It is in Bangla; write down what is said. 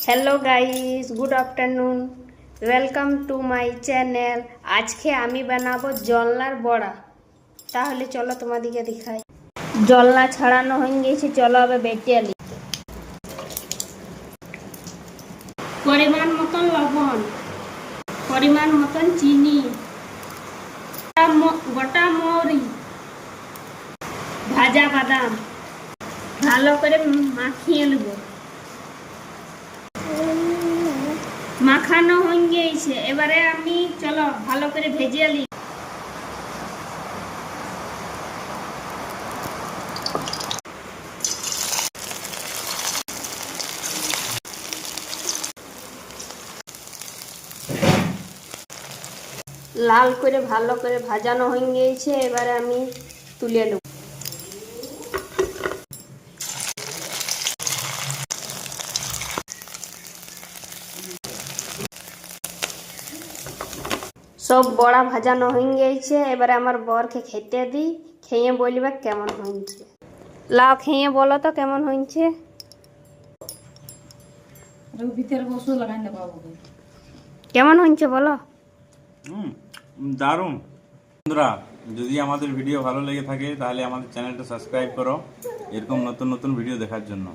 Hello guys, good afternoon, welcome to my channel. আজকে আমি বানাবো জলনার বড়া। তাহলে চলো তোমাদেরকে দেখাই। জলনা ছাড়ানো হয়ে গেছে, চলো আবার বেটে আলি। পরিমাণ মতন লবণ, পরিমাণ মতন চিনি, গোটা মৌরি, ভাজা বাদাম ভালো করে মাখিয়ে নেব। মাখানো হয়ে গিয়েছে, এবারে আমি চলো ভালো করে ভেজে আলি। লাল করে ভালো করে ভাজানো হয়ে গিয়েছে, এবারে আমি তুলে নেব। সব বড়া ভাজানো হয়ে গিয়েছে, এবারে আমার বরকে খেতে দিই, খেয়ে বলবে কেমন হয়েছে। লাও খেয়ে বলো তো কেমন হয়েছে। কেমন হয়েছে বলো। দারুণ। বন্ধুরা, যদি আমাদের ভিডিও ভালো লেগে থাকে তাহলে আমাদের চ্যানেলটা সাবস্ক্রাইব করো এরকম নতুন নতুন ভিডিও দেখার জন্য।